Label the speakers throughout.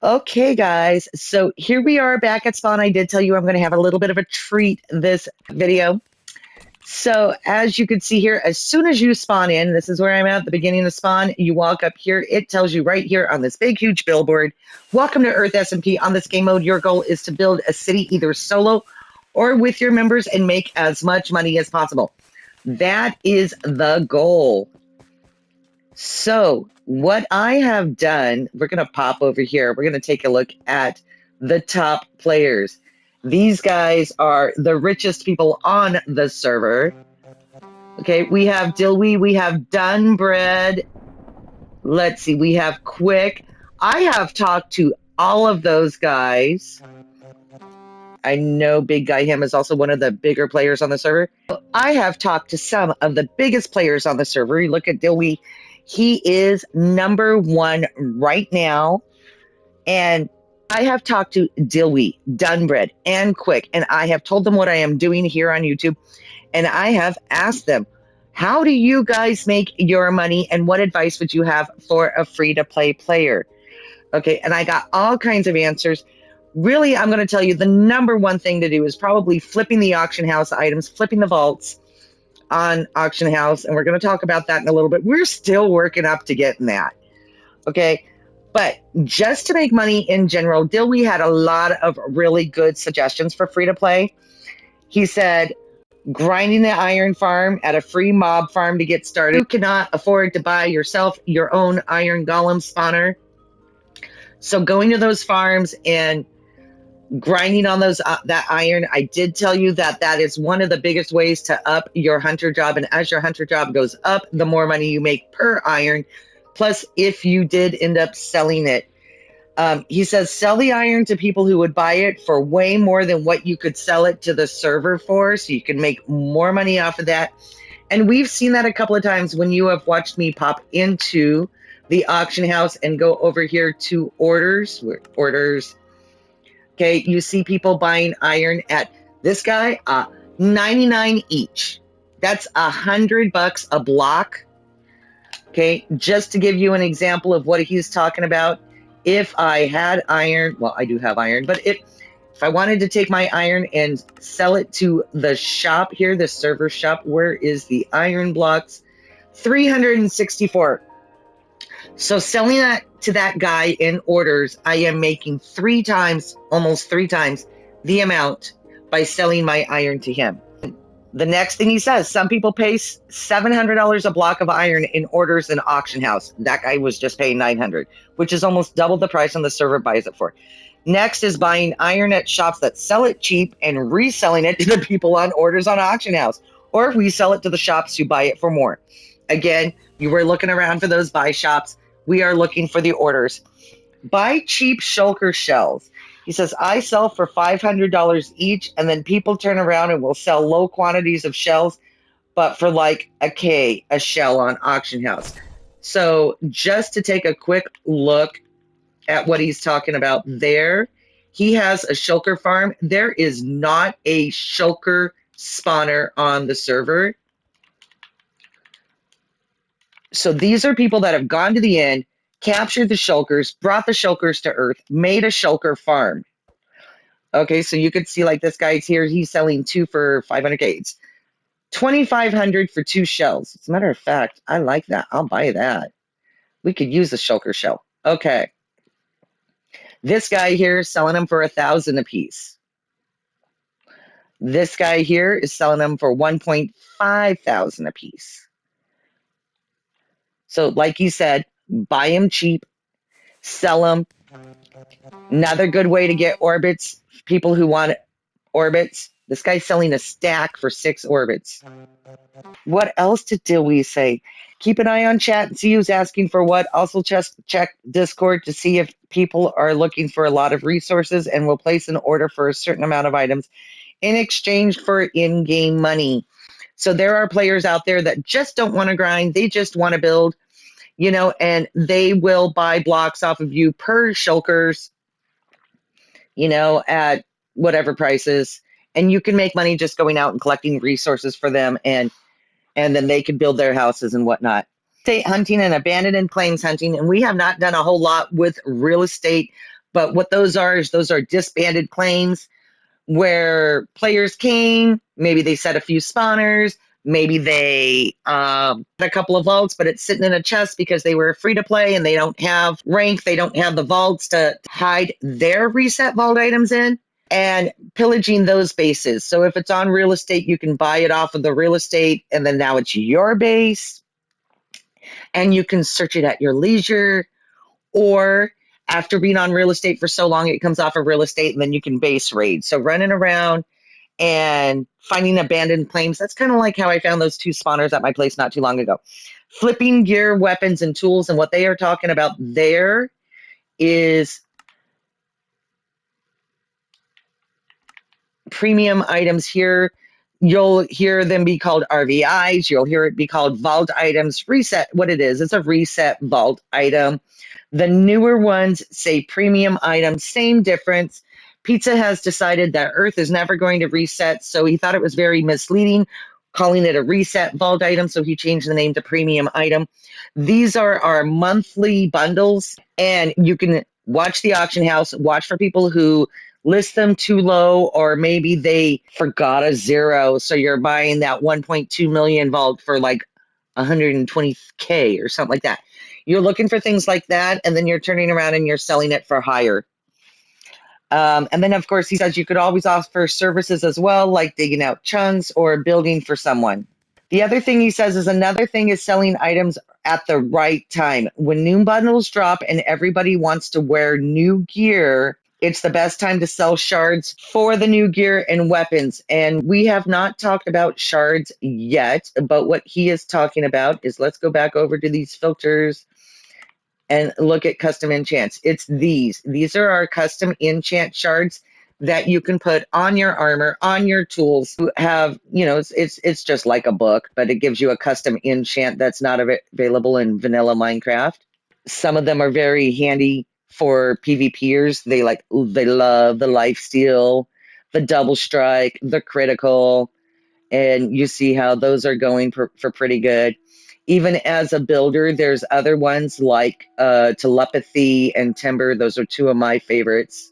Speaker 1: Okay, guys, so here we are back at spawn. I did tell you I'm going to have a little bit of a treat this video. So as you can see here, as soon as you spawn in, this is where I'm at the beginning of the spawn. You walk up here. It tells you right here on this big, huge billboard, welcome to Earth SMP. On this game mode, your goal is to build a city either solo or with your members and make as much money as possible. That is the goal. So what I have done, we're going to pop over here. We're going to take a look at the top players. These guys are the richest people on the server. Okay, we have Dilwy, we have Dunbread. Let's see, we have Quick. I have talked to all of those guys. I know Big Guy Him is also one of the bigger players on the server. I have talked to some of the biggest players on the server. You look at Dilwy. He is #1 right now. And I have talked to Dilwy, Dunbread, and Quick, and I have told them what I am doing here on YouTube. And I have asked them, how do you guys make your money, and what advice would you have for a free-to-play player? Okay, and I got all kinds of answers. Really, I'm going to tell you the #1 thing to do is probably flipping the auction house items, flipping the vaults on auction house, and we're going to talk about that in a little bit. We're still working up to getting that. Okay, but just to make money in general, Dilwy had a lot of really good suggestions for free to play. He said, grinding the iron farm at a free mob farm to get started. You cannot afford to buy yourself your own iron golem spawner. So going to those farms and grinding on those that iron, I did tell you that that is one of the biggest ways to up your hunter job. And as your hunter job goes up, the more money you make per iron. Plus, if you did end up selling it, he says sell the iron to people who would buy it for way more than what you could sell it to the server for, so you can make more money off of that. And we've seen that a couple of times when you have watched me pop into the auction house and go over here to orders. Okay, you see people buying iron at this guy, 99 each. That's $100 a block. Okay, just to give you an example of what he's talking about, if I had iron, well, I do have iron, but if I wanted to take my iron and sell it to the shop here, the server shop, where is the iron blocks? 364. So selling that to that guy in orders, I am making almost three times the amount by selling my iron to him. The next thing he says, some people pay $700 a block of iron in orders in auction house. That guy was just paying $900, which is almost double the price on the server buys it for. Next is buying iron at shops that sell it cheap and reselling it to the people on orders on auction house, or we sell it to the shops who buy it for more. Again, you were looking around for those buy shops. We are looking for the orders. Buy cheap shulker shells. He says, I sell for $500 each, and then people turn around and will sell low quantities of shells, but for like a K a shell on auction house. So just to take a quick look at what he's talking about there, he has a shulker farm. There is not a shulker spawner on the server. So these are people that have gone to the end, captured the shulkers, brought the shulkers to Earth, made a shulker farm. Okay, so you could see like this guy's here. He's selling 2 for 500K. It's 2,500 for 2 shells. As a matter of fact, I like that. I'll buy that. We could use a shulker shell. Okay. This guy here is selling them for 1,000 a piece. This guy here is selling them for 1.5 thousand a piece. So like he said, buy them cheap, sell them. Another good way to get orbits, people who want orbits. This guy's selling a stack for 6 orbits. What else did we say? Keep an eye on chat and see who's asking for what. Also check Discord to see if people are looking for a lot of resources and will place an order for a certain amount of items in exchange for in-game money. So there are players out there that just don't want to grind. They just want to build, you know, and they will buy blocks off of you per shulkers, you know, at whatever prices. And you can make money just going out and collecting resources for them, and then they can build their houses and whatnot. State hunting and abandoned plains hunting, and we have not done a whole lot with real estate But what those are is those are disbanded claims where players came, maybe they set a few spawners, maybe they had a couple of vaults, but it's sitting in a chest because they were free to play and they don't have rank, they don't have the vaults to hide their reset vault items in, and pillaging those bases. So if it's on real estate, you can buy it off of the real estate, and then now it's your base, and you can search it at your leisure, or after being on real estate for so long, it comes off of real estate, and then you can base raid. So running around and finding abandoned claims. That's kind of like how I found those 2 spawners at my place not too long ago. Flipping gear, weapons, and tools. And what they are talking about there is premium items here. You'll hear them be called RVIs. You'll hear it be called vault items. Reset, what it is, it's a reset vault item. The newer ones say premium items, same difference. Pizza has decided that Earth is never going to reset, so he thought it was very misleading calling it a reset vault item, so he changed the name to premium item. These are our monthly bundles, and you can watch the auction house, watch for people who list them too low, or maybe they forgot a zero, so you're buying that 1.2 million vault for like 120K or something like that. You're looking for things like that, and then you're turning around and you're selling it for higher. And then, of course, he says you could always offer services as well, like digging out chunks or building for someone. The other thing he says is another thing is selling items at the right time. When new bundles drop and everybody wants to wear new gear, it's the best time to sell shards for the new gear and weapons. And we have not talked about shards yet, but what he is talking about is, let's go back over to these filters and look at custom enchants. It's these. These are our custom enchant shards that you can put on your armor, on your tools. You have, you know, it's just like a book, but it gives you a custom enchant that's not available in vanilla Minecraft. Some of them are very handy for PvPers. They love the lifesteal, the double strike, the critical, and you see how those are going for pretty good. Even as a builder, there's other ones like telepathy and timber. Those are 2 of my favorites.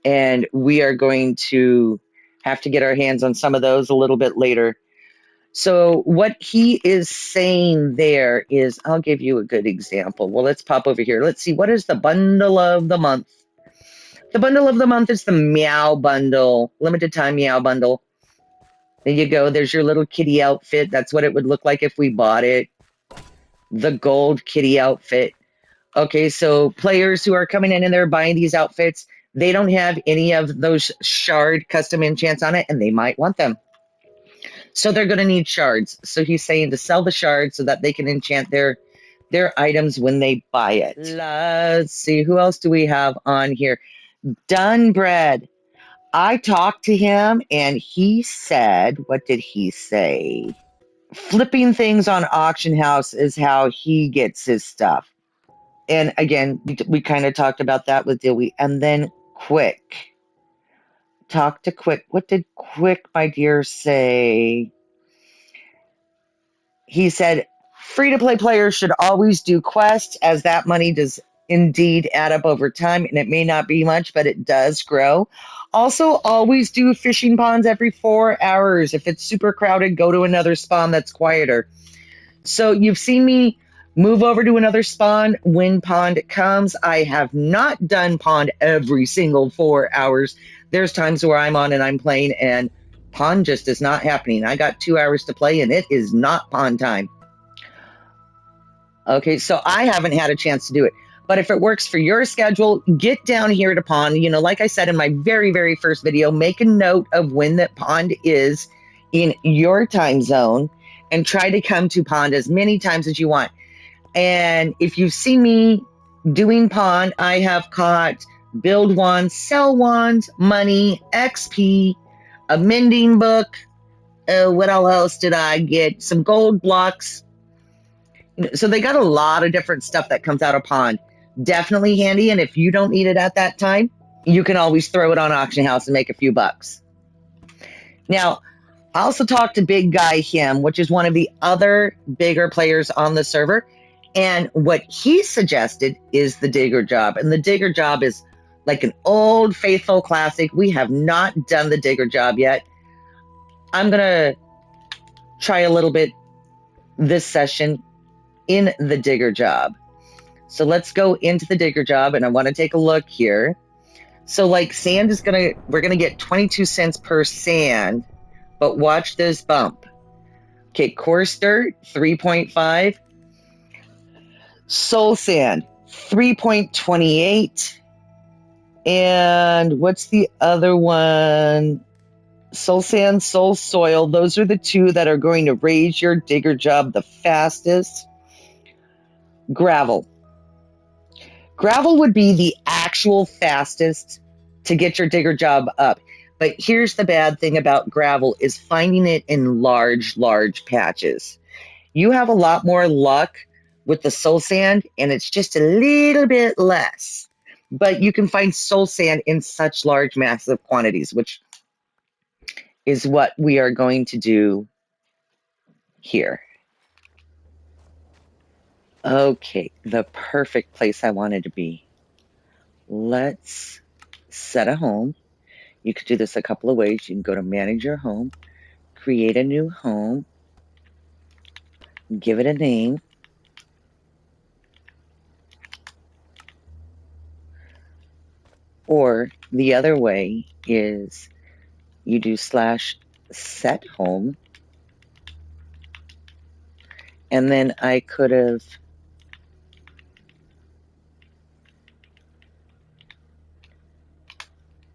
Speaker 1: And we are going to have to get our hands on some of those a little bit later. So what he is saying there is, I'll give you a good example. Well, let's pop over here. Let's see, what is the bundle of the month? The bundle of the month is the Meow Bundle, limited time Meow Bundle. There you go. There's your little kitty outfit. That's what it would look like if we bought it. The gold kitty outfit. Okay, so players who are coming in and they're buying these outfits, they don't have any of those shard custom enchants on it, and they might want them. So they're going to need shards. So he's saying to sell the shards so that they can enchant their items when they buy it. Let's see, who else do we have on here? Dunbread. I talked to him, and he said, what did he say? Flipping things on auction house is how he gets his stuff. And again, we kind of talked about that with Dewey. And then Quick. Talk to Quick. What did Quick, my dear, say? He said, free-to-play players should always do quests, as that money does indeed add up over time, and it may not be much, but it does grow. Also, always do fishing ponds every 4 hours. If it's super crowded, go to another spawn that's quieter. So you've seen me move over to another spawn when pond comes. I have not done pond every single 4 hours. There's times where I'm on and I'm playing and pond just is not happening. I got 2 hours to play and it is not pond time. Okay, so I haven't had a chance to do it. But if it works for your schedule, get down here to pond. You know, like I said in my very, very first video, make a note of when that pond is in your time zone and try to come to pond as many times as you want. And if you've seen me doing pond, I have caught build wands, sell wands, money, XP, a mending book. What else did I get? Some gold blocks. So they got a lot of different stuff that comes out of pond. Definitely handy. And if you don't need it at that time, you can always throw it on auction house and make a few bucks. Now, I also talked to Big Guy Him, which is one of the other bigger players on the server. And what he suggested is the digger job. And the digger job is like an old faithful classic. We have not done the digger job yet. I'm going to try a little bit this session in the digger job. So let's go into the digger job, and I want to take a look here. So like sand is we're going to get 22 cents per sand, but watch this bump. Okay, coarse dirt, 3.5. Soul sand, 3.28. And what's the other one? Soul sand, soul soil. Those are the two that are going to raise your digger job the fastest. Gravel. Gravel would be the actual fastest to get your digger job up. But here's the bad thing about gravel is finding it in large, large patches. You have a lot more luck with the soul sand, and it's just a little bit less. But you can find soul sand in such large, massive quantities, which is what we are going to do here. Okay, the perfect place I wanted to be. Let's set a home. You could do this a couple of ways. You can go to manage your home, create a new home, give it a name. Or the other way is you do /set home. And then I could have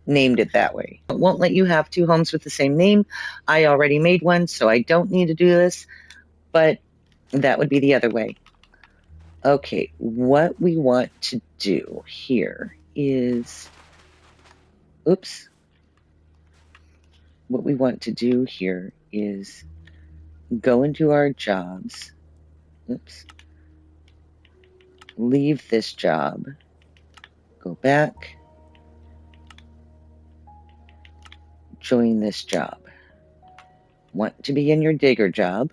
Speaker 1: named it that way. It won't let you have two homes with the same name. I already made one, so I don't need to do this, but that would be the other way. Okay, what we want to do here is, oops. What we want to do here is go into our jobs. Oops. Leave this job. Go back. Join this job. Want to be in your digger job.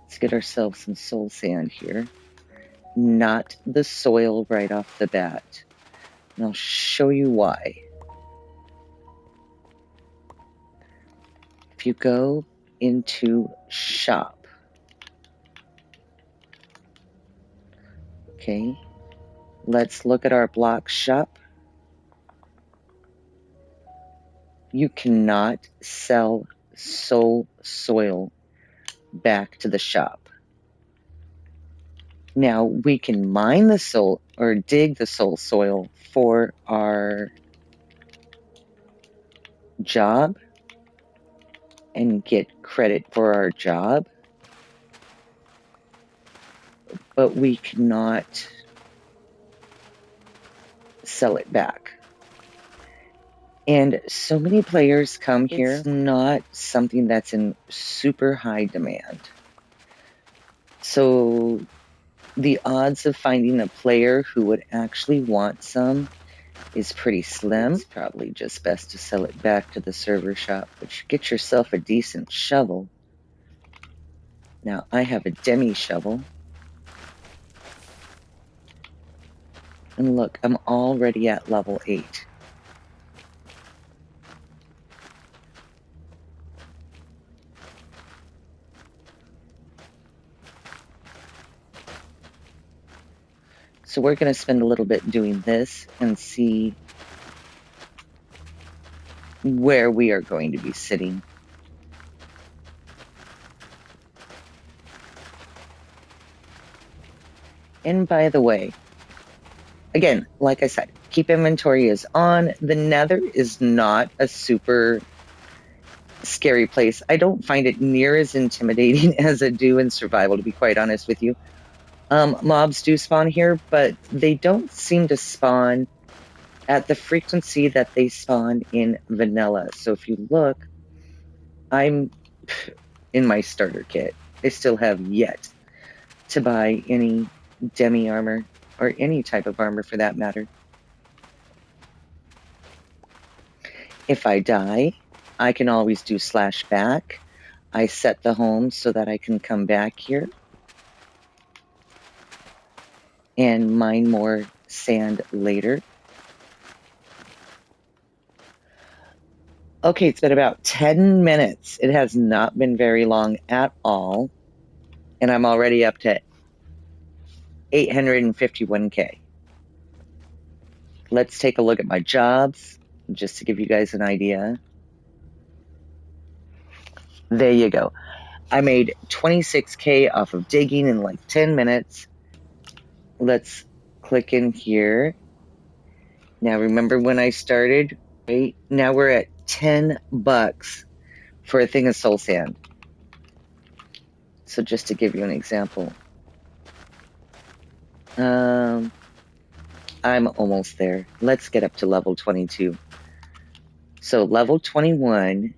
Speaker 1: Let's get ourselves some soul sand here. Not the soil right off the bat. And I'll show you why. If you go into shop, okay, let's look at our block shop. You cannot sell soul soil back to the shop. Now we can mine the soul or dig the soul soil for our job and get credit for our job, but we cannot sell it back. And so many players come here. It's not something that's in super high demand. So the odds of finding a player who would actually want some is pretty slim. It's probably just best to sell it back to the server shop, but you get yourself a decent shovel. Now I have a demi shovel. And look, I'm already at level 8. So we're going to spend a little bit doing this and see where we are going to be sitting. And by the way, again, like I said, keep inventory is on. The Nether is not a super scary place. I don't find it near as intimidating as I do in survival, to be quite honest with you. Mobs do spawn here, but they don't seem to spawn at the frequency that they spawn in vanilla. So if you look, I'm in my starter kit. I still have yet to buy any demi armor or any type of armor for that matter. If I die, I can always do /back. I set the home so that I can come back here. and mine more sand later. Okay, it's been about 10 minutes. It has not been very long at all. And I'm already up to 851K. Let's take a look at my jobs, just to give you guys an idea. There you go. I made 26K off of digging in like 10 minutes. Let's click in here. Now, remember when I started? Right? Now we're at 10 bucks for a thing of soul sand. So just to give you an example. I'm almost there. Let's get up to level 22. So level 21,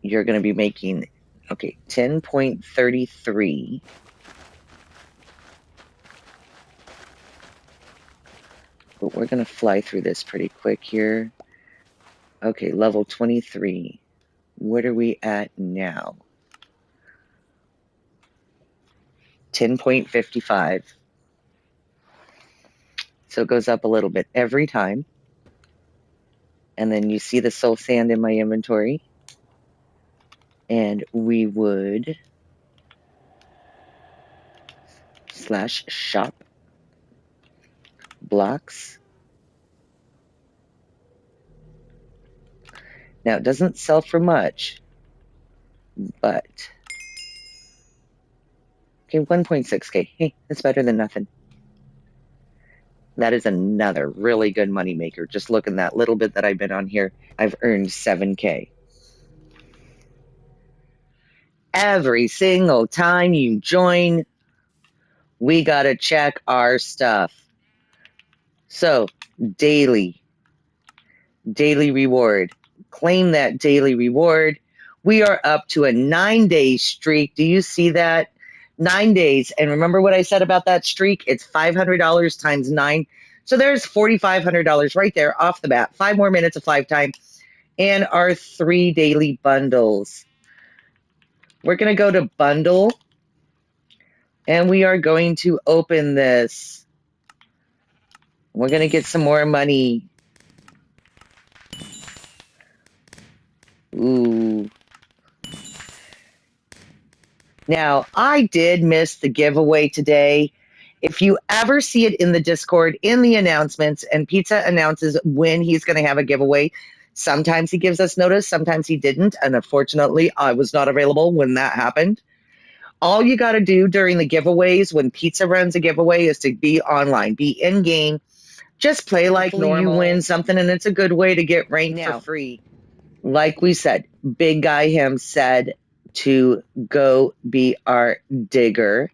Speaker 1: you're going to be making, okay, 10.33. But we're going to fly through this pretty quick here. Okay, level 23. What are we at now? 10.55. So it goes up a little bit every time. And then you see the soul sand in my inventory. And we would /shop blocks. Now it doesn't sell for much, but okay, 1.6K. Hey, that's better than nothing. That is another really good money maker. Just look at that little bit that I've been on here. I've earned 7K. Every single time you join, we gotta check our stuff. So, daily reward. Claim that daily reward. We are up to a 9-day streak. Do you see that? 9 days. And remember what I said about that streak? It's $500 times 9. So there's $4,500 right there off the bat. 5 more minutes of fly time. And our 3 daily bundles. We're going to go to bundle. And we are going to open this. We're going to get some more money. Ooh. Now, I did miss the giveaway today. If you ever see it in the Discord, in the announcements, and Pizza announces when he's going to have a giveaway, sometimes he gives us notice, sometimes he didn't. And unfortunately, I was not available when that happened. All you got to do during the giveaways, when Pizza runs a giveaway, is to be online, be in game. Just play like normal. You win something, and it's a good way to get ranked for free. Like we said, Big Guy him said to go be our digger.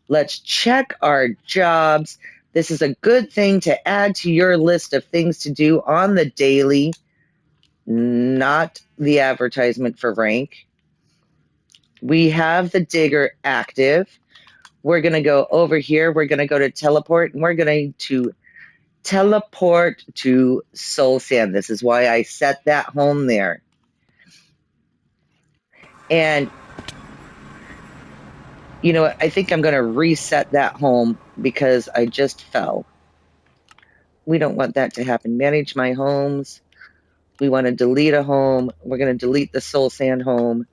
Speaker 1: Let's check our jobs. This is a good thing to add to your list of things to do on the daily, not the advertisement for rank. We have the digger active. We're going to go over here. We're going to go to teleport, and we're going to teleport to Soul Sand. This is why I set that home there. And you know what? I think I'm going to reset that home because I just fell. We don't want that to happen. Manage my homes. We want to delete a home. We're going to delete the Soul Sand home.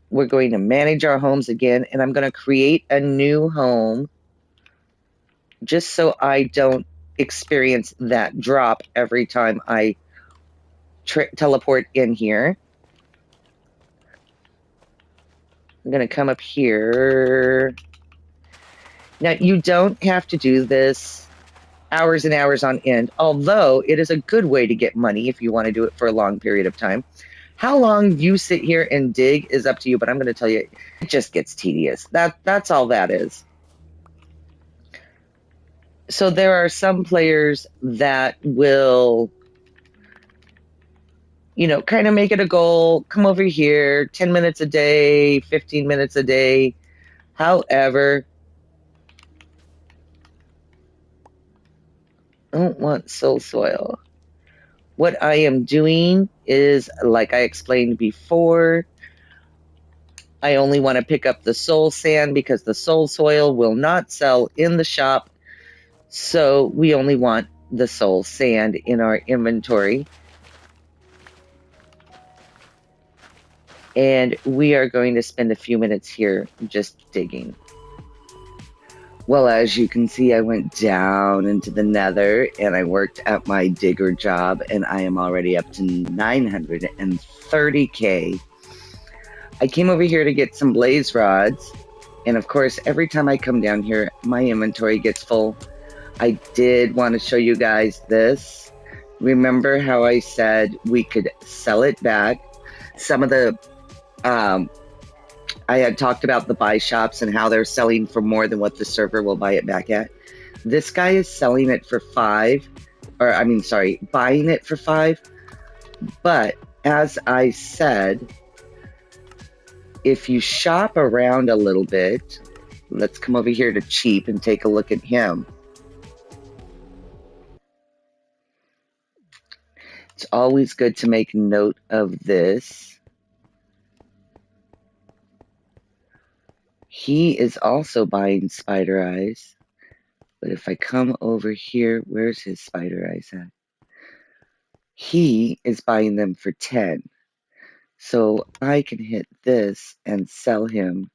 Speaker 1: We're going to manage our homes again, and I'm going to create a new home just so I don't experience that drop every time I teleport in here. I'm going to come up here. Now, you don't have to do this hours and hours on end, although it is a good way to get money if you want to do it for a long period of time. How long you sit here and dig is up to you, but I'm going to tell you, it just gets tedious. That's all that is. So there are some players that will, you know, kind of make it a goal, come over here, 10 minutes a day, 15 minutes a day. However, I don't want soul soil. What I am doing is, like I explained before, I only want to pick up the soul sand because the soul soil will not sell in the shop. So we only want the soul sand in our inventory. And we are going to spend a few minutes here just digging. Well, as you can see, I went down into the nether and I worked at my digger job, and I am already up to 930k. I came over here to get some blaze rods, and of course, every time I come down here, my inventory gets full. I did want to show you guys this. Remember how I said we could sell it back? Some of the I had talked about the buy shops and how they're selling for more than what the server will buy it back at. This guy is selling it for 5, or I mean, sorry, buying it for 5. But as I said, if you shop around a little bit, let's come over here to cheap and take a look at him. It's always good to make note of this. He is also buying spider eyes. But if I come over here, where's his spider eyes at? He is buying them for 10. So I can hit this and sell him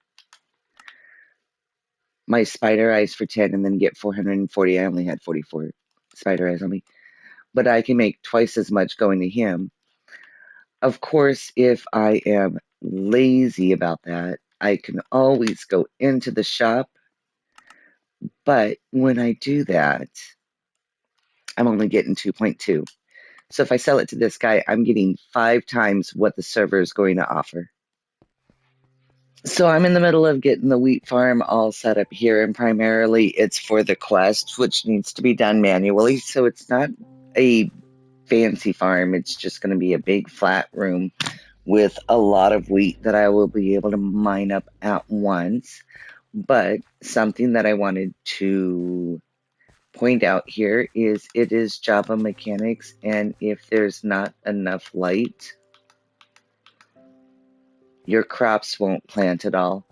Speaker 1: my spider eyes for 10 and then get 440. I only had 44 spider eyes on me. But I can make twice as much going to him. Of course, if I am lazy about that, I can always go into the shop. But when I do that, I'm only getting 2.2. So if I sell it to this guy, I'm getting 5 times what the server is going to offer. So I'm in the middle of getting the wheat farm all set up here, and primarily it's for the quest, which needs to be done manually. So it's not a fancy farm. It's just going to be a big flat room with a lot of wheat that I will be able to mine up at once. But something that I wanted to point out here is it is Java mechanics, and if there's not enough light, your crops won't plant at all.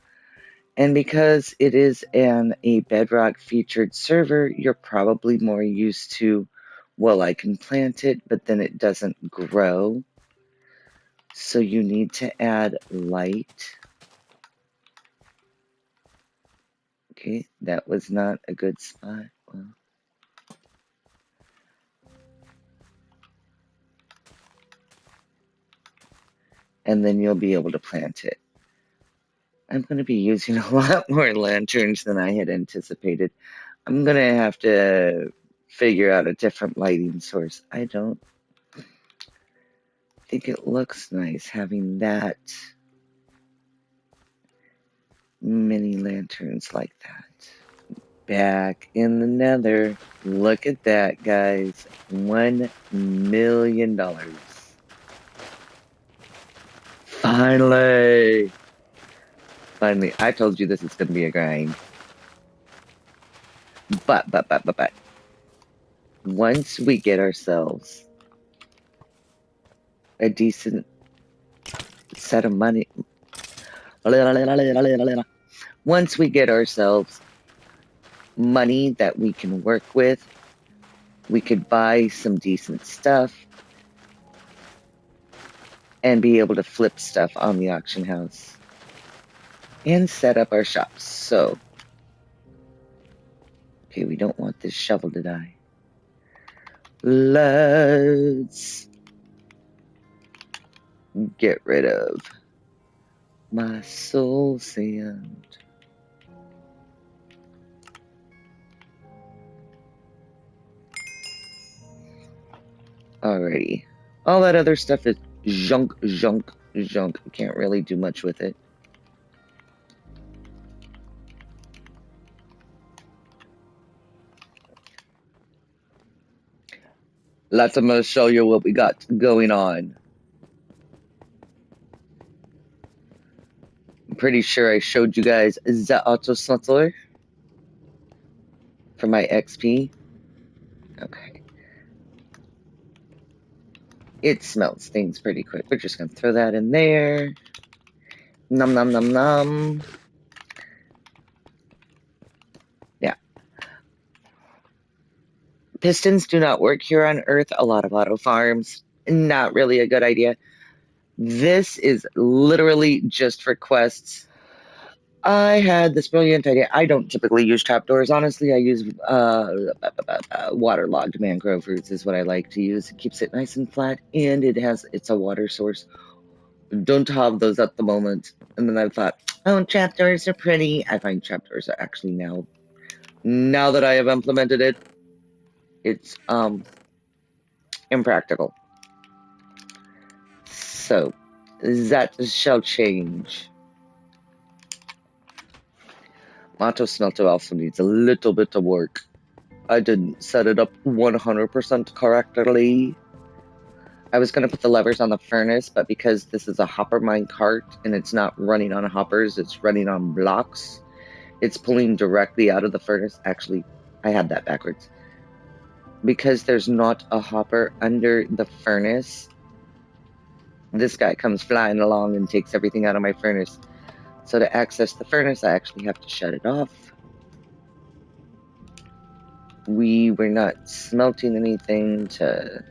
Speaker 1: And because it is a Bedrock featured server, you're probably more used to, well, I can plant it, but then it doesn't grow. So you need to add light. Okay, that was not a good spot. Well, and then you'll be able to plant it. I'm going to be using a lot more lanterns than I had anticipated. I'm going to have to figure out a different lighting source. I don't think it looks nice having that many lanterns like that. Back in the nether. Look at that, guys. $1 million. Finally! Finally, I told you this is going to be a grind. But, once we get ourselves a decent set of money, once we get ourselves money that we can work with, we could buy some decent stuff and be able to flip stuff on the auction house and set up our shops. So, okay, we don't want this shovel to die. Let's get rid of my soul sand. Alrighty. All that other stuff is junk. Can't really do much with it. I'm going to show you what we got going on. I'm pretty sure I showed you guys the auto sensor for my XP. Okay. It smelts things pretty quick. We're just going to throw that in there. Num num num num. Yeah. Pistons do not work here on Earth. A lot of auto farms. Not really a good idea. This is literally just for quests. I had this brilliant idea. I don't typically use trapdoors. Honestly, I use waterlogged mangrove roots is what I like to use. It keeps it nice and flat, and it's a water source. Don't have those at the moment. And then I thought, oh, trapdoors are pretty. I find trapdoors are actually now that I have implemented it, it's impractical. So that shall change. Mato Smelter also needs a little bit of work. I didn't set it up 100% correctly. I was going to put the levers on the furnace, but because this is a hopper mine cart and it's not running on hoppers, it's running on blocks, it's pulling directly out of the furnace. Actually, I had that backwards. Because there's not a hopper under the furnace, this guy comes flying along and takes everything out of my furnace. So to access the furnace, I actually have to shut it off. We were not smelting anything to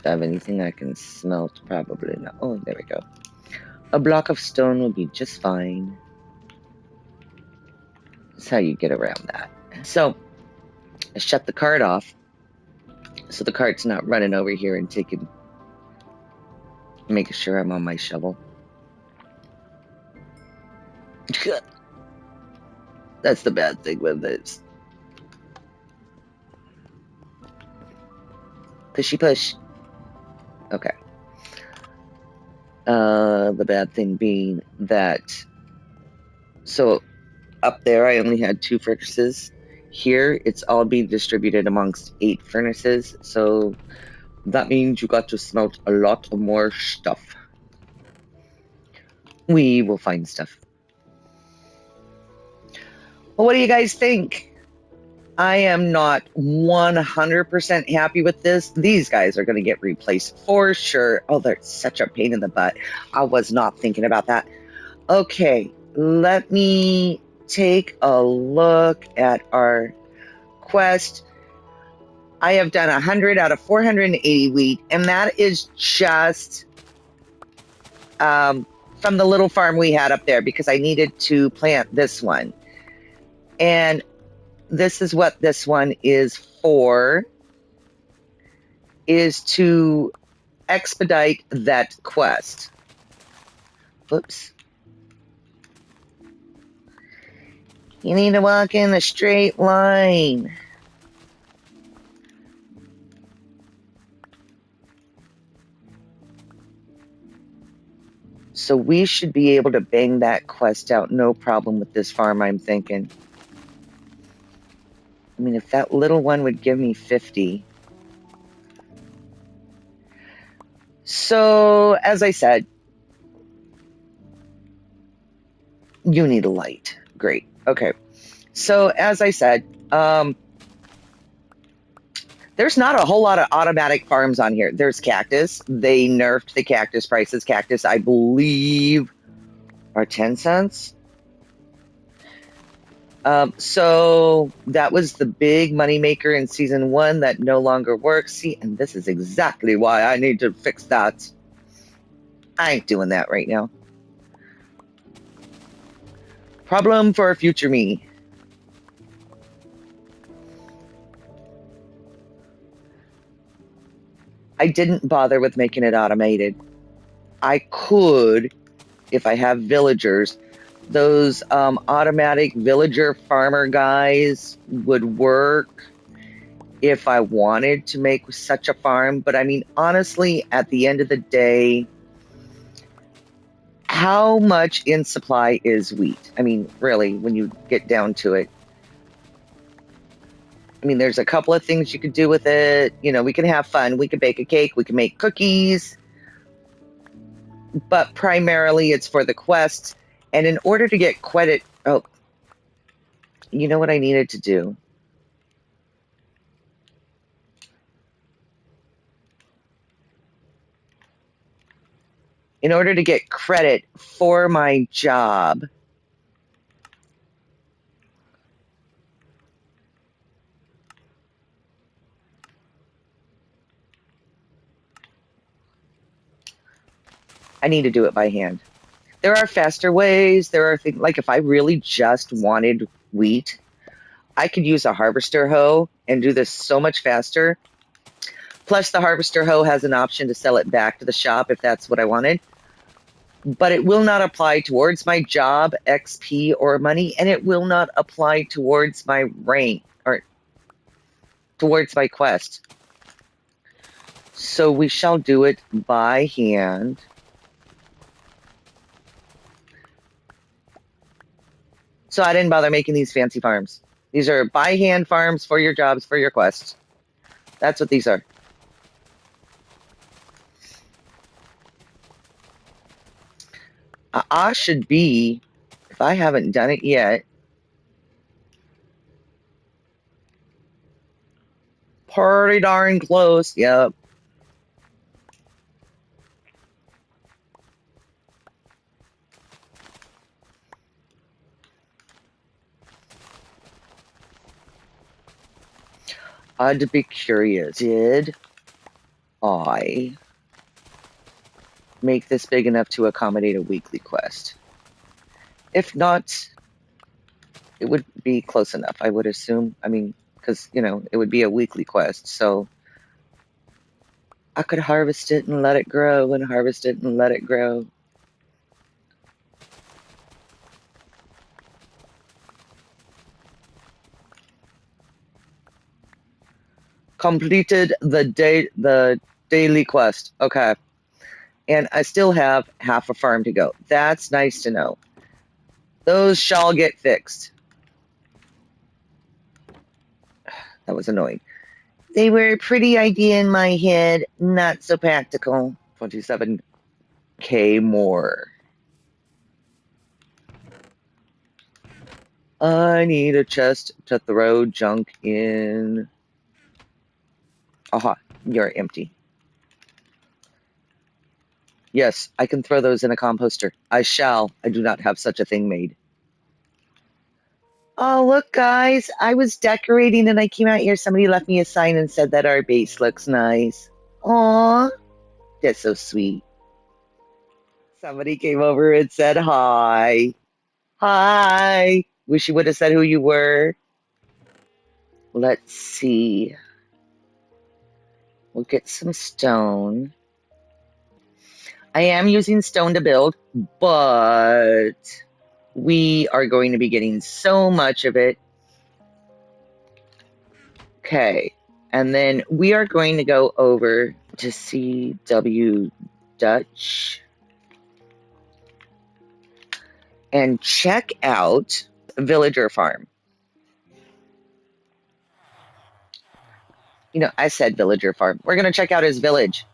Speaker 1: have anything I can smelt. Probably not. Oh, there we go. A block of stone will be just fine. That's how you get around that. So I shut the cart off so the cart's not running over here and making sure I'm on my shovel. That's the bad thing with this. Pushy push. Okay. The bad thing being that, so up there I only had 2 furnaces. Here it's all being distributed amongst 8 furnaces, so that means you got to smelt a lot more stuff. We will find stuff. Well, what do you guys think? I am not 100% happy with this. These guys are going to get replaced for sure. Oh, they're such a pain in the butt. I was not thinking about that. Okay, let me take a look at our quest. I have done 100 out of 480 wheat, and that is just from the little farm we had up there because I needed to plant this one. And this is what this one is for, is to expedite that quest. Whoops. You need to walk in a straight line. So we should be able to bang that quest out no problem with this farm, I'm thinking. I mean, if that little one would give me 50. So, as I said, you need a light. Great. Okay. So, as I said, there's not a whole lot of automatic farms on here. There's cactus. They nerfed the cactus prices. Cactus, I believe, are 10 cents. So that was the big moneymaker in season 1 that no longer works. See, and this is exactly why I need to fix that. I ain't doing that right now. Problem for future me. I didn't bother with making it automated. I could, if I have villagers, those automatic villager farmer guys would work if I wanted to make such a farm. But I mean, honestly, at the end of the day, how much in supply is wheat? I mean, really, when you get down to it. I mean, there's a couple of things you could do with it. You know, we can have fun. We could bake a cake. We can make cookies. But primarily it's for the quest. And in order to get credit... Oh, you know what I needed to do? in order to get credit for my job, I need to do it by hand. There are faster ways. There are things like if I really just wanted wheat, I could use a harvester hoe and do this so much faster. Plus, the harvester hoe has an option to sell it back to the shop if that's what I wanted. But it will not apply towards my job, XP, or money, and it will not apply towards my rank or towards my quest. So we shall do it by hand. So I didn't bother making these fancy farms. These are by hand farms for your jobs, for your quests. That's what these are. I should be, if I haven't done it yet, pretty darn close. Yep. I'd be curious. Did I make this big enough to accommodate a weekly quest? If not, it would be close enough, I would assume. I mean, because, you know, it would be a weekly quest, so I could harvest it and let it grow and harvest it and let it grow. Completed the daily quest. Okay. And I still have half a farm to go. That's nice to know. Those shall get fixed. That was annoying. They were a pretty idea in my head, not so practical. 27K more. I need a chest to throw junk in. Aha, you're empty. Yes, I can throw those in a composter. I shall. I do not have such a thing made. Oh, look, guys. I was decorating and I came out here. Somebody left me a sign and said that our base looks nice. Aw, that's so sweet. Somebody came over and said hi. Hi. Wish you would have said who you were. Let's see. We'll get some stone. I am using stone to build, but we are going to be getting so much of it. Okay. And then we are going to go over to CW Dutch and check out Villager Farm. You know, I said Villager Farm. We're going to check out his village.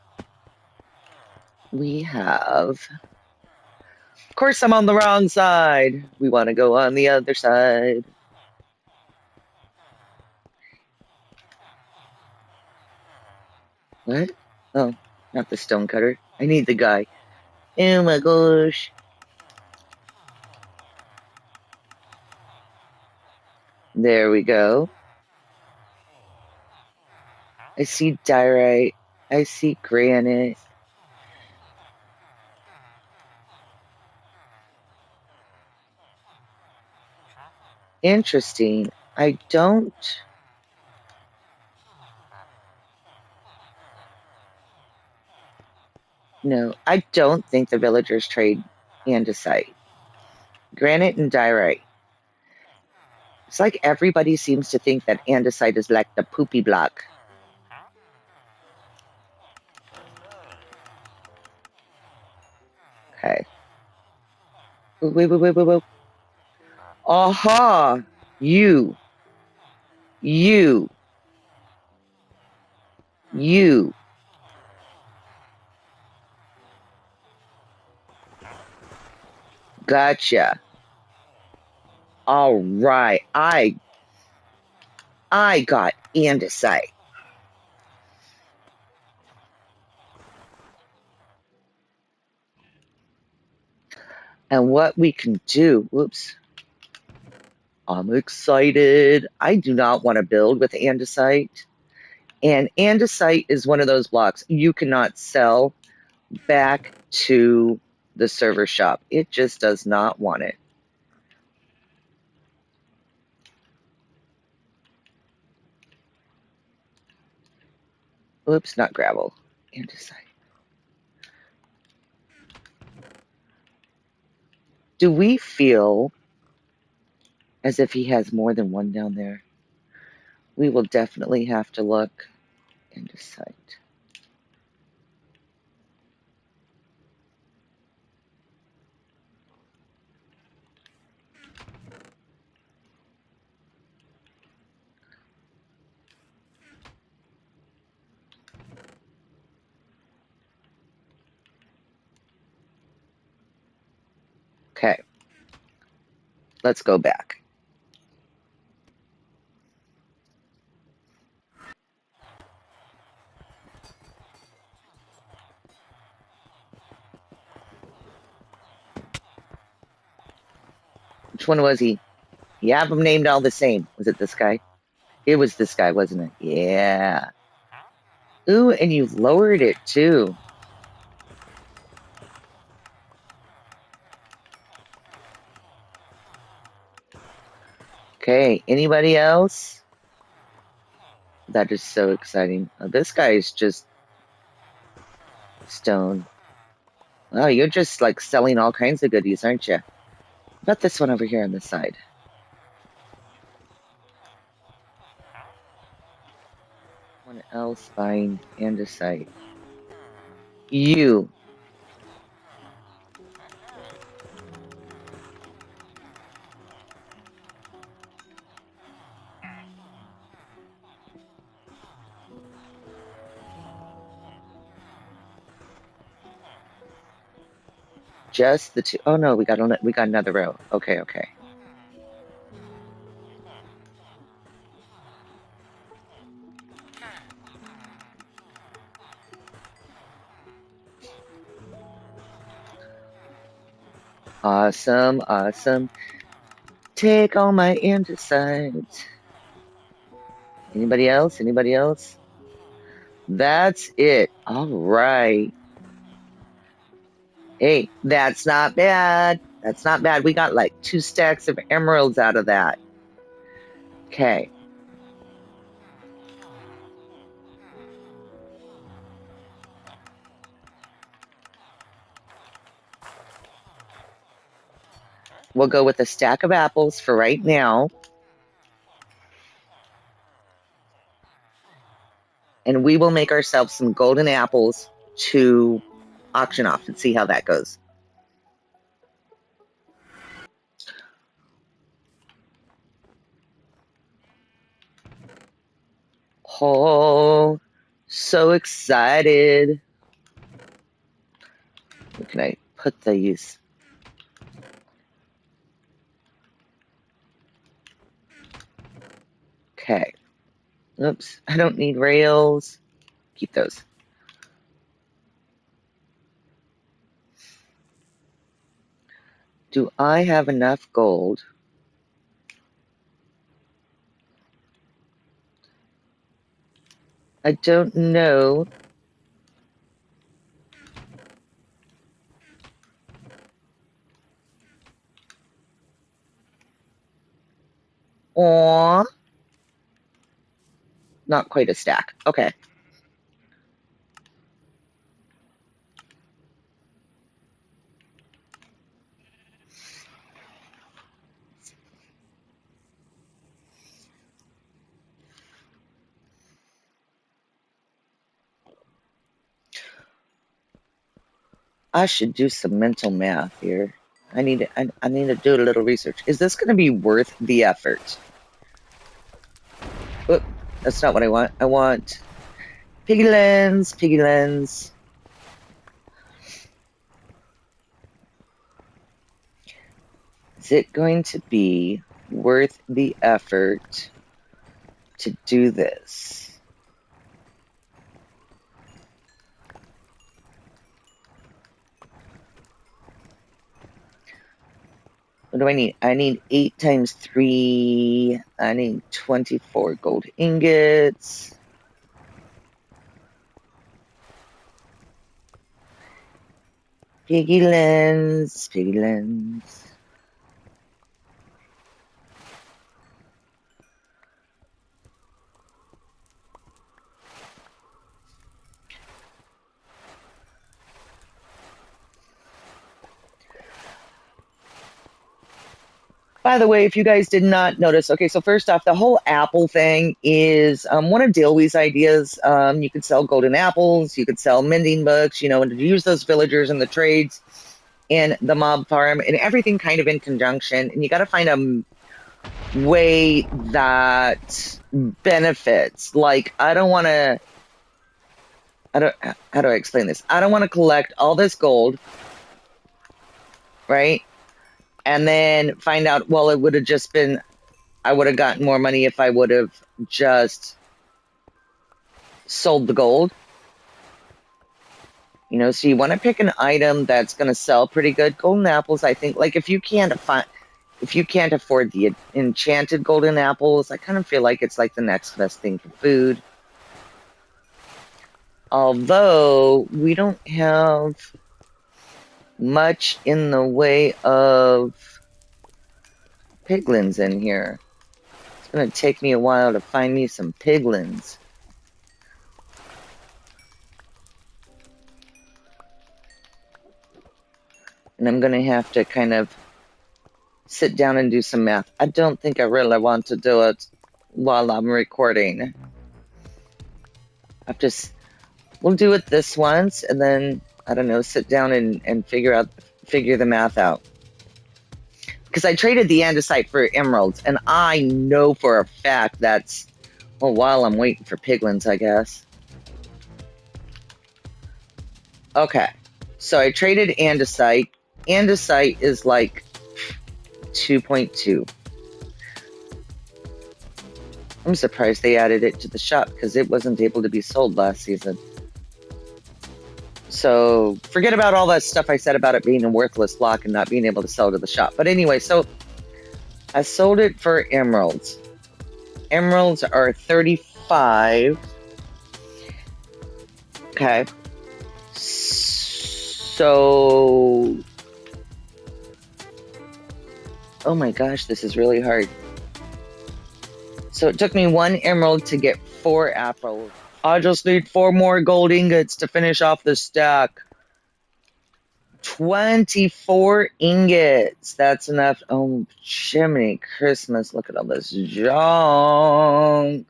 Speaker 1: We have... Of course, I'm on the wrong side. We want to go on the other side. What? Oh, not the stonecutter. I need the guy. Oh my gosh. There we go. I see diorite. I see granite. Interesting. I don't... No, I don't think the villagers trade andesite. Granite and diorite. It's like everybody seems to think that andesite is like the poopy block. Okay. Wait. Aha! You. You. You. Gotcha. All right. I got andesite. And what we can do, whoops, I'm excited. I do not want to build with andesite. And andesite is one of those blocks you cannot sell back to the server shop. It just does not want it. Oops, not gravel. Andesite. Do we feel as if he has more than one down there? We will definitely have to look. Andesite. Okay. Let's go back. Which one was he? You have them named all the same. Was it this guy? It was this guy, wasn't it? Yeah. Ooh, and you lowered it too. Okay, anybody else? That is so exciting. Oh, this guy is just stone. Oh, you're just like selling all kinds of goodies, aren't you? What about this one over here on this side? One else buying andesite. You. Just the two. Oh no, we got another row. Okay, okay. Awesome, awesome. Take all my andesite. Anybody else? Anybody else? That's it. All right. Hey, that's not bad. That's not bad. We got like 2 stacks of emeralds out of that. Okay. We'll go with a stack of apples for right now. And we will make ourselves some golden apples to auction off and see how that goes. Oh, so excited. Where can I put these? Okay. Oops, I don't need rails. Keep those. Do I have enough gold? I don't know. Aw. Not quite a stack. Okay. I should do some mental math here. I need to do a little research. Is this going to be worth the effort? Oop, that's not what I want. I want piggy lens, piggy lens. Is it going to be worth the effort to do this? What do I need? I need 8 times 3. I need 24 gold ingots. Piggy lens, piggy lens. By the way, if you guys did not notice, okay, so first off, the whole apple thing is one of Dilby's ideas. You could sell golden apples, you could sell mending books, you know, and use those villagers and the trades in the mob farm and everything kind of in conjunction. And you got to find a way that benefits. Like, I don't want to, how do I explain this? I don't want to collect all this gold, right? And then find out, well, it would have just been, I would have gotten more money if I would have just sold the gold. You know, so you want to pick an item that's going to sell pretty good. Golden apples, I think, like if you can't afford the enchanted golden apples, I kind of feel like it's like the next best thing for food. Although we don't have much in the way of piglins in here. It's going to take me a while to find me some piglins. And I'm going to have to kind of sit down and do some math. I don't think I really want to do it while I'm recording. We'll do it this once, and then, I don't know, sit down and figure the math out. Because I traded the andesite for emeralds, and I know for a fact that's, well, while I'm waiting for piglins, I guess. Okay, so I traded andesite. Andesite is like 2.2. I'm surprised they added it to the shop because it wasn't able to be sold last season. So forget about all that stuff I said about it being a worthless block and not being able to sell to the shop. But anyway, so I sold it for emeralds. Emeralds are 35. Okay. So, oh my gosh, this is really hard. So it took me 1 emerald to get 4 apples. I just need 4 more gold ingots to finish off the stack. 24 ingots. That's enough. Oh, Jiminy Christmas. Look at all this junk.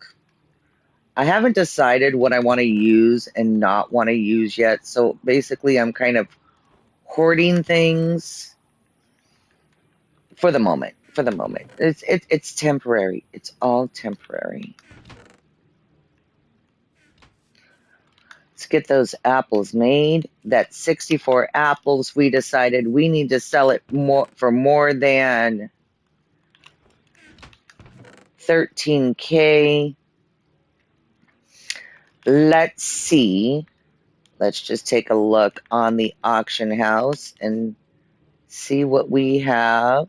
Speaker 1: I haven't decided what I want to use and not want to use yet. So basically, I'm kind of hoarding things for the moment. For the moment. It's temporary. It's all temporary. Let's get those apples made. That's 64 apples. We decided we need to sell it for more than 13K. Let's see. Let's just take a look on the auction house and see what we have.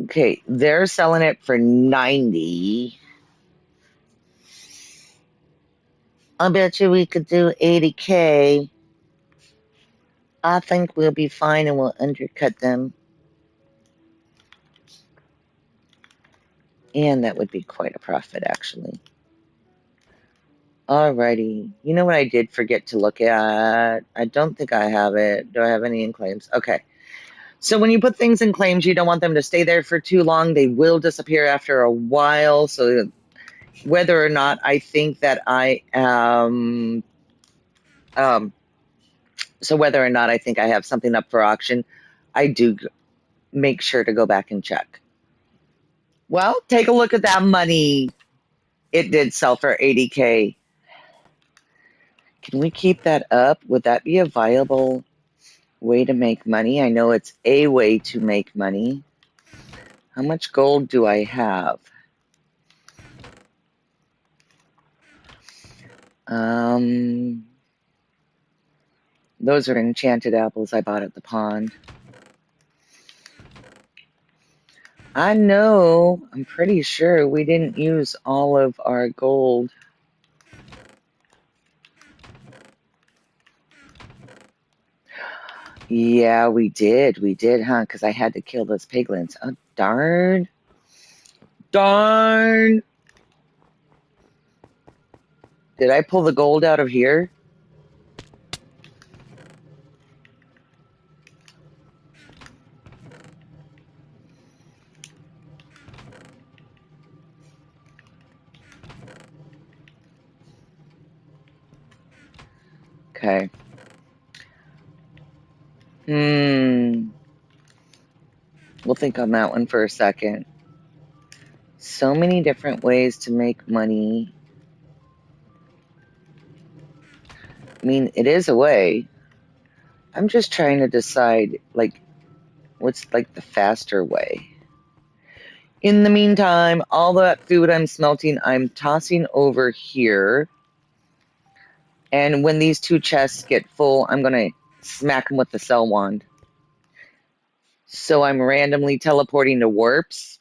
Speaker 1: Okay, they're selling it for 90. I bet you we could do 80K. I think we'll be fine and we'll undercut them. And that would be quite a profit, actually. Alrighty. You know what I did forget to look at? I don't think I have it. Do I have any in claims? Okay. So when you put things in claims, you don't want them to stay there for too long. They will disappear after a while. So whether or not I think that I am... so whether or not I think I have something up for auction, I do make sure to go back and check. Well, take a look at that money. It did sell for 80K. Can we keep that up? Would that be a viable way to make money? I know it's a way to make money. How much gold do I have? Those are enchanted apples I bought at the pond. I know, I'm pretty sure we didn't use all of our gold. Yeah, we did, huh? Because I had to kill those piglins. Oh, darn. Darn. Did I pull the gold out of here? Okay. We'll think on that one for a second. So many different ways to make money. I mean, it is a way. I'm just trying to decide, like, what's, like, the faster way. In the meantime, all that food I'm smelting, I'm tossing over here. And when these 2 chests get full, I'm going to smack them with the cell wand. So I'm randomly teleporting to warps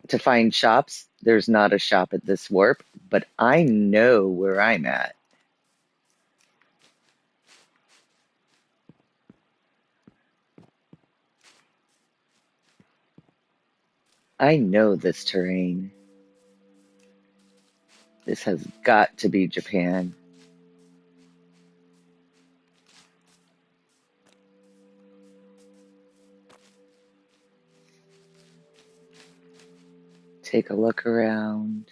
Speaker 1: to find shops. There's not a shop at this warp, but I know where I'm at. I know this terrain. This has got to be Japan. Take a look around.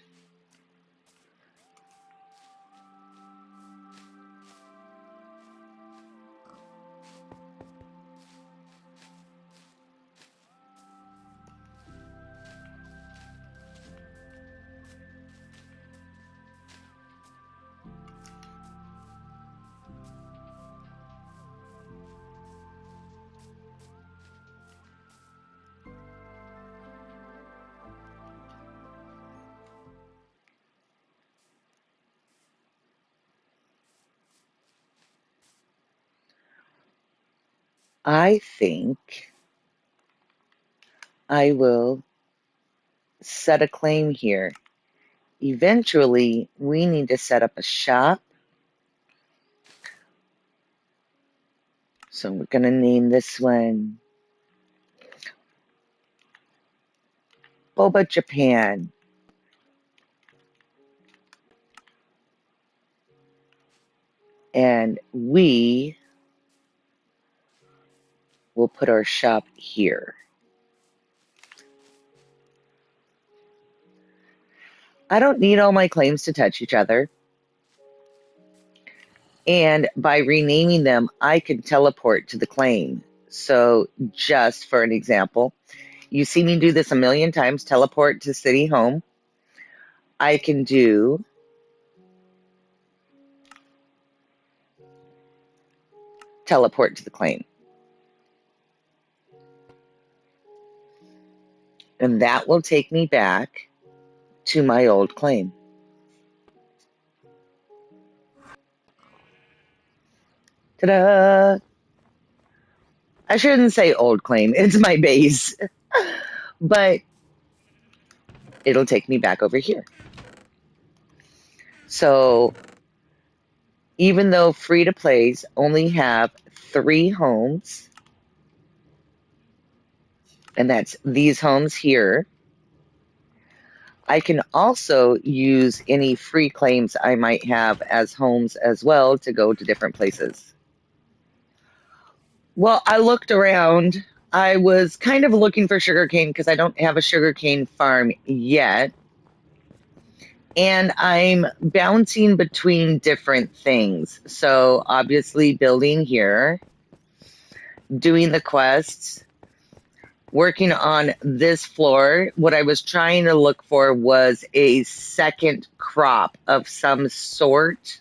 Speaker 1: I think I will set a claim here. Eventually, we need to set up a shop. So we're going to name this one Boba Japan. And we will put our shop here. I don't need all my claims to touch each other. And by renaming them, I can teleport to the claim. So just for an example, you see me do this a million times, teleport to city home. I can do teleport to the claim. And that will take me back to my old claim. Ta-da! I shouldn't say old claim. It's my base. But it'll take me back over here. So even though free-to-plays only have 3 homes, and that's these homes here, I can also use any free claims I might have as homes as well to go to different places. Well, I looked around. I was kind of looking for sugarcane because I don't have a sugarcane farm yet. And I'm bouncing between different things. So obviously building here, doing the quests, working on this floor. What I was trying to look for was a second crop of some sort.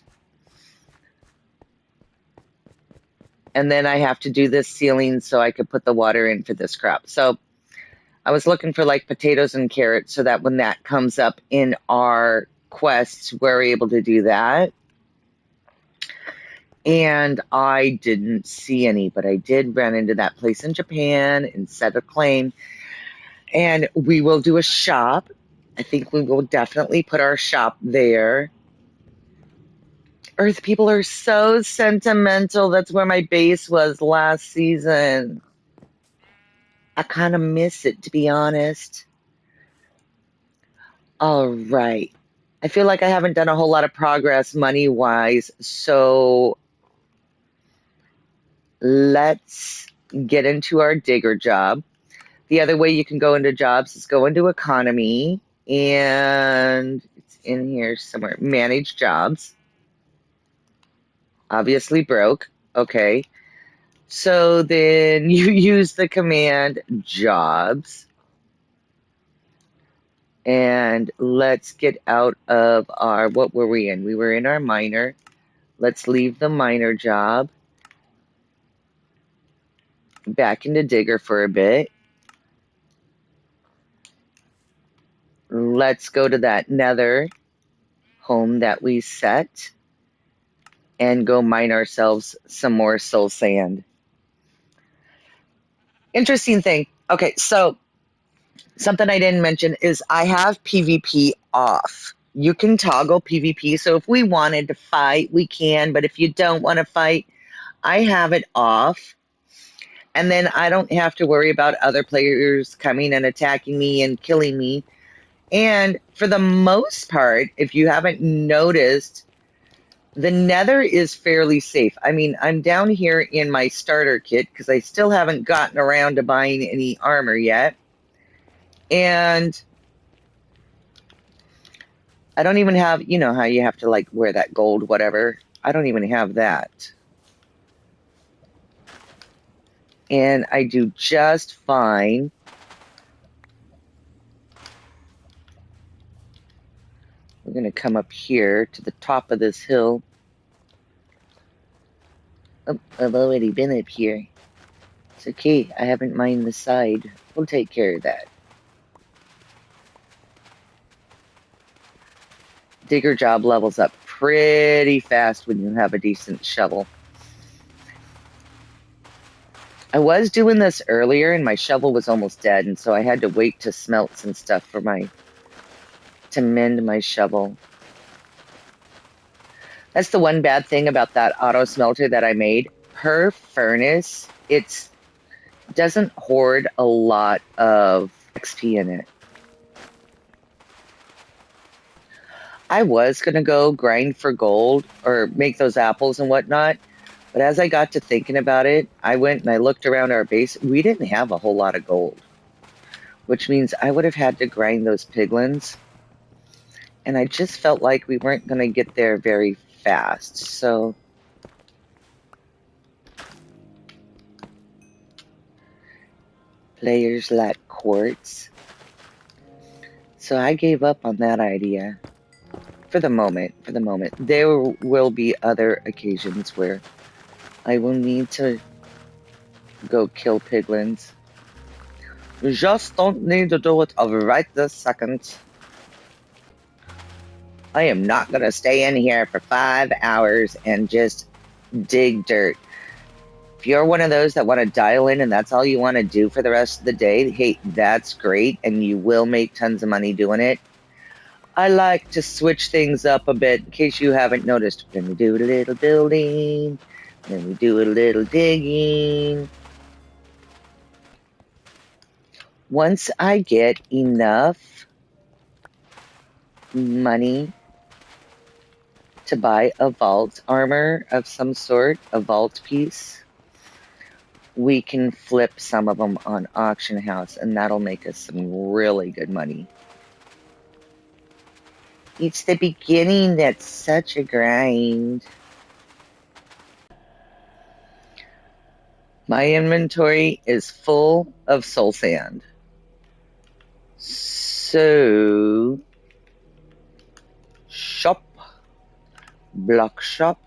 Speaker 1: And then I have to do this ceiling so I could put the water in for this crop. So I was looking for like potatoes and carrots so that when that comes up in our quests we're able to do that. And I didn't see any, but I did run into that place in Japan and set a claim. And we will do a shop. I think we will definitely put our shop there. Earth people are so sentimental. That's where my base was last season. I kind of miss it, to be honest. All right. I feel like I haven't done a whole lot of progress money-wise, so let's get into our digger job. The other way you can go into jobs is go into economy, and it's in here somewhere. Manage jobs. Obviously broke. Okay. So then you use the command jobs. And let's get out of our, what were we in? We were in our miner. Let's leave the miner job. Back into digger for a bit. Let's go to that nether home that we set and go mine ourselves some more soul sand. Interesting thing. Okay, so something I didn't mention is I have PvP off. You can toggle PvP, so if we wanted to fight, we can, but if you don't want to fight, I have it off. And then I don't have to worry about other players coming and attacking me and killing me. And for the most part, if you haven't noticed, the nether is fairly safe. I mean, I'm down here in my starter kit because I still haven't gotten around to buying any armor yet. And I don't even have, you know how you have to like wear that gold whatever. I don't even have that. And I do just fine. We're going to come up here to the top of this hill. Oh, I've already been up here. It's okay, I haven't mined the side. We'll take care of that. Digger job levels up pretty fast when you have a decent shovel. I was doing this earlier and my shovel was almost dead, and so I had to wait to smelt some stuff for to mend my shovel. That's the one bad thing about that auto smelter that I made. Her furnace, it doesn't hoard a lot of XP in it. I was going to go grind for gold or make those apples and whatnot, but as I got to thinking about it, I went and I looked around our base. We didn't have a whole lot of gold, which means I would have had to grind those piglins, and I just felt like we weren't going to get there very fast, so players lack quartz. So I gave up on that idea. For the moment. There will be other occasions where I will need to go kill piglins. You just don't need to do it right this second. I am not going to stay in here for 5 hours and just dig dirt. If you're one of those that want to dial in and that's all you want to do for the rest of the day, hey, that's great, and you will make tons of money doing it. I like to switch things up a bit, in case you haven't noticed. Then we do a little building, then we do a little digging. Once I get enough money to buy a vault armor of some sort, a vault piece, we can flip some of them on auction house, and that'll make us some really good money. It's the beginning that's such a grind. My inventory is full of soul sand. So, shop, block shop.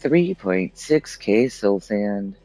Speaker 1: 3.6k soul sand.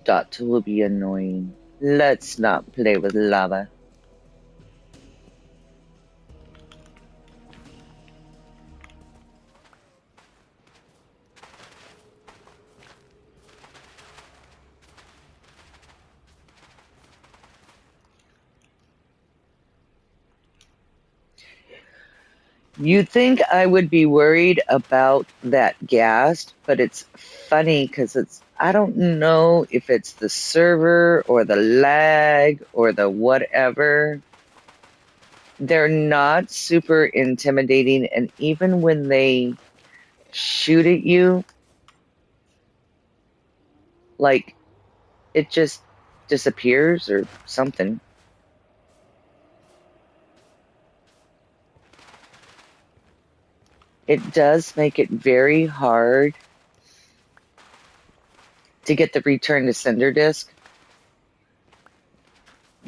Speaker 1: That will be annoying. Let's not play with lava. You'd think I would be worried about that ghast, but it's funny because I don't know if it's the server or the lag or the whatever. They're not super intimidating, and even when they shoot at you, like it just disappears or something. It does make it very hard to get the return to sender disk,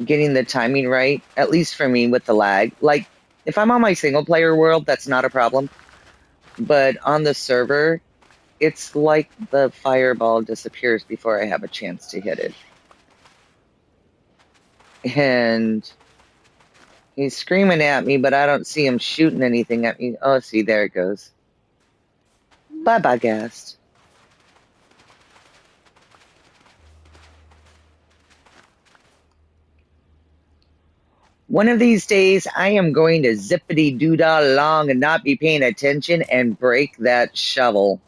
Speaker 1: getting the timing right, at least for me with the lag. Like, if I'm on my single player world, that's not a problem. But on the server, it's like the fireball disappears before I have a chance to hit it. And he's screaming at me, but I don't see him shooting anything at me. Oh, see, there it goes. Bye-bye, ghast. One of these days, I am going to zippity-doo-dah along and not be paying attention and break that shovel.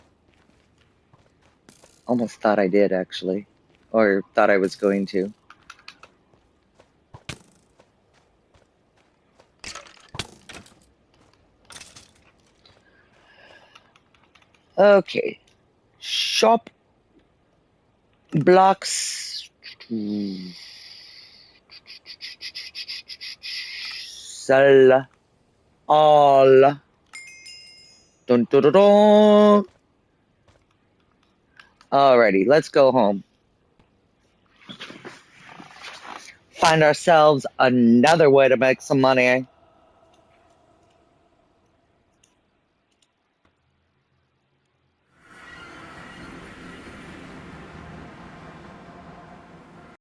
Speaker 1: Almost thought I did, actually. Or thought I was going to. Okay. Shop. Blocks. Sell. All. Dun, dun, dun, dun. Alrighty, let's go home. Find ourselves another way to make some money.